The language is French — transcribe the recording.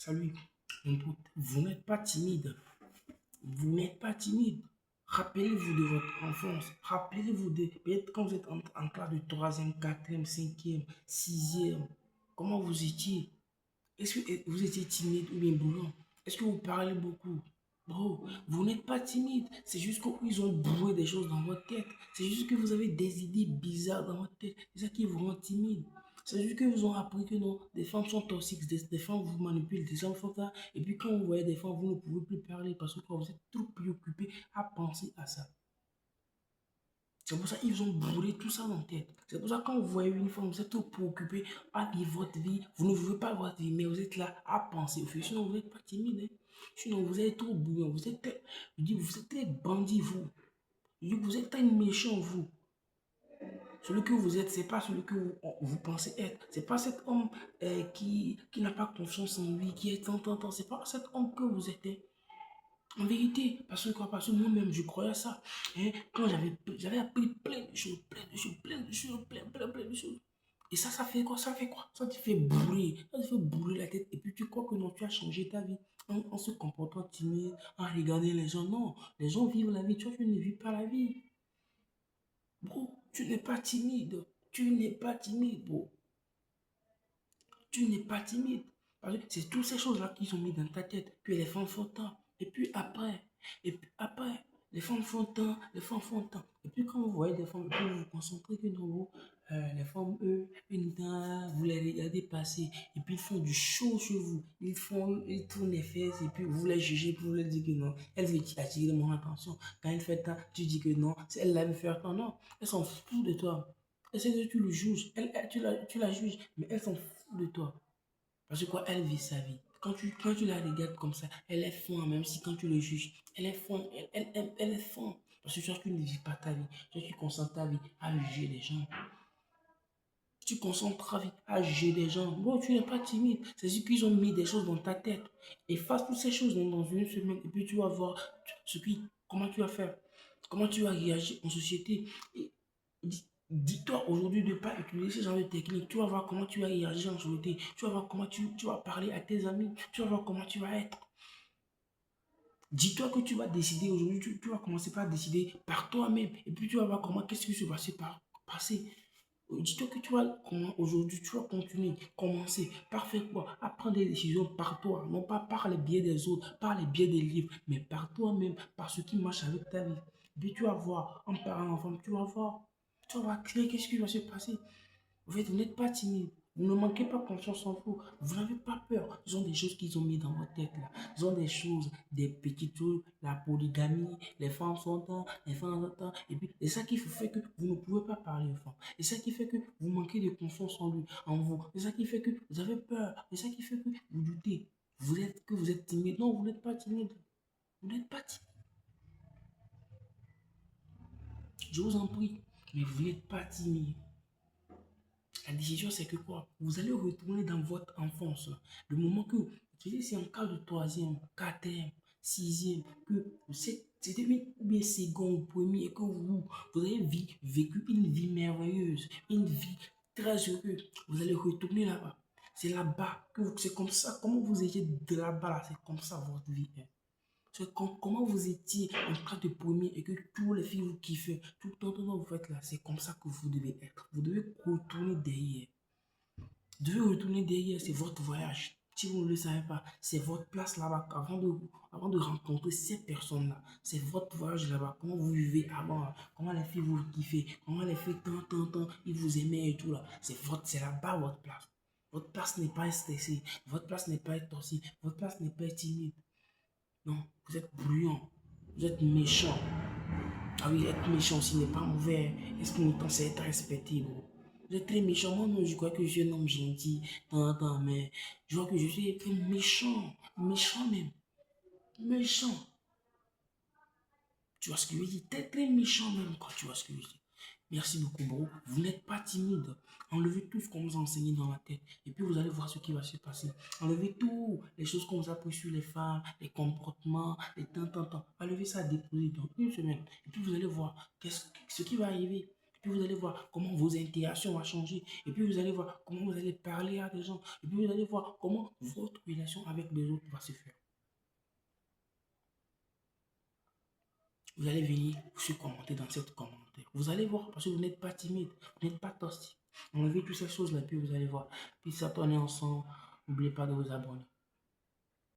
Salut, mon pote, vous n'êtes pas timide. Vous n'êtes pas timide. Rappelez-vous de votre enfance. Rappelez-vous de peut-être quand vous êtes en classe de troisième, quatrième, cinquième, sixième. Comment vous étiez? Est-ce que vous étiez timide ou bien bruyant? Est-ce que vous parlez beaucoup? Bro, vous n'êtes pas timide. C'est juste qu'ils ont brouillé des choses dans votre tête. C'est juste que vous avez des idées bizarres dans votre tête. C'est ça qui vous rend timide. C'est juste que vous ont appris que non, des femmes sont toxiques, des femmes vous manipulent, des hommes font ça. Et puis quand vous voyez des femmes, vous ne pouvez plus parler parce que vous êtes trop préoccupé à penser à ça. C'est pour ça qu'ils ont brûlé tout ça dans la tête. C'est pour ça que quand vous voyez une femme, vous êtes trop préoccupé à vivre votre vie. Vous ne vivez pas votre vie, mais vous êtes là à penser au futur. Sinon, vous n'êtes pas timide. Hein. Sinon, vous êtes trop bouillant. Vous êtes très bandit, vous. Je dis, vous êtes très méchant, vous. Celui que vous êtes, c'est pas celui que vous pensez être. C'est pas cet homme qui n'a pas confiance en lui, qui est tant. C'est pas cet homme que vous êtes. Hein. En vérité, parce que quoi? Parce que moi-même, je croyais à ça. Hein? Quand j'avais appris plein de choses, plein de choses. Et ça fait quoi? Ça fait quoi? Ça te fait brûler. Ça te fait brûler la tête. Et puis tu crois que non, tu as changé ta vie en se comportant timide, en regardant les gens. Non, les gens vivent la vie. Toi, tu ne vis pas la vie. Bro, tu n'es pas timide. Tu n'es pas timide, bro. Tu n'es pas timide. Parce que c'est toutes ces choses-là qui sont mises dans ta tête, que les femmes font tant. Et puis après, les femmes font tant, les femmes font tant. Et puis quand vous voyez des femmes, vous vous concentrez que dans vous, les femmes, eux, une temps, vous les regardez passer, et puis ils font du show chez vous. Ils tournent les fesses, et puis vous les jugez, pour leur dire que non, elle veut attirer mon attention. Quand elle fait tant, tu dis que non, c'est elle veut faire tant. Non, elles s'en foutent de toi. Et c'est que tu le juges, tu la juges, mais elles s'en foutent de toi. Parce que quoi, elle vit sa vie. Quand tu la regardes comme ça, elle est fond, même si quand tu le juges, elle est fond, elle est fond. Parce que tu ne vis pas ta vie, tu concentres ta vie à juger les gens. Tu concentres ta vie à juger les gens. Bon, tu n'es pas timide. C'est juste qu'ils ont mis des choses dans ta tête. Efface toutes ces choses dans une semaine et puis tu vas voir comment tu vas faire, comment tu vas réagir en société. Et dis-toi aujourd'hui de ne pas utiliser ce genre de technique. Tu vas voir comment tu vas réagir en société. Tu vas voir comment tu vas parler à tes amis. Tu vas voir comment tu vas être. Dis-toi que tu vas décider aujourd'hui. Tu vas commencer par décider par toi-même. Et puis tu vas voir comment, qu'est-ce qui se passer. Dis-toi que tu vas, comment aujourd'hui, tu vas continuer, commencer par faire quoi? À prendre des décisions par toi, non pas par les biais des autres, par les biais des livres, mais par toi-même, par ce qui marche avec ta vie. Puis tu vas voir, en parlant ensemble, tu vas voir qu'est-ce qui va se passer. En fait, vous n'êtes pas timide. Vous ne manquez pas confiance en vous. Vous n'avez pas peur. Ils ont des choses qu'ils ont mis dans votre tête là. Ils ont des choses, des petites choses, la polygamie, les femmes sont temps, les femmes sont temps. Et puis, c'est ça qui fait que vous ne pouvez pas parler aux femmes. C'est ça qui fait que vous manquez de confiance en lui, en vous. C'est ça qui fait que vous avez peur. C'est ça qui fait que vous doutez. Vous êtes timide. Non, vous n'êtes pas timide. Vous n'êtes pas timide. Je vous en prie. Mais vous n'êtes pas timide. La décision, c'est que quoi? Vous allez retourner dans votre enfance. Le moment que, tu sais, c'est en cas de troisième, quatrième, sixième, que c'était une ou bien seconde, premier, et que vous avez vécu une vie merveilleuse, une vie très heureuse. Vous allez retourner là-bas. C'est là-bas c'est comme ça, comment vous étiez de là-bas, là, c'est comme ça votre vie est. C'est comment vous étiez en train de premier et que tous les filles vous kiffent, tout le temps que vous faites là, c'est comme ça que vous devez être. Vous devez retourner derrière. Vous devez retourner derrière, c'est votre voyage. Si vous ne le savez pas, c'est votre place là-bas avant de rencontrer ces personnes-là. C'est votre voyage là-bas. Comment vous vivez avant, comment les filles vous kiffent, comment les filles tant, ils vous aimaient et tout là. C'est là-bas votre place. Votre place n'est pas stressée, votre place n'est pas toxique, votre place n'est pas timide. Non, vous êtes bruyant, vous êtes méchant. Ah oui, être méchant aussi n'est pas mauvais. Est-ce que nous c'est être respecté, gros? Vous êtes très méchant. Moi, non, je crois que je suis un homme gentil, mais je vois que je suis très méchant. Méchant même. Méchant. Tu vois ce que je veux dire? T'es très méchant même quand tu vois ce que je veux dire. Merci beaucoup, bro. Vous n'êtes pas timide. Enlevez tout ce qu'on vous a enseigné dans la tête. Et puis vous allez voir ce qui va se passer. Enlevez tout, les choses qu'on vous a appris sur les femmes, les comportements, les tant. Enlevez ça, déposez dans une semaine. Et puis vous allez voir ce qui va arriver. puis vous allez voir comment vos interactions vont changer. Et puis vous allez voir comment vous allez parler à des gens. Et puis vous allez voir comment votre relation avec les autres va se faire. Vous allez venir sur commenter dans cette commentaire. Vous allez voir parce que vous n'êtes pas timide, vous n'êtes pas toxique. Enlevez toutes ces choses-là, puis vous allez voir. Puis ça, on est ensemble. N'oubliez pas de vous abonner.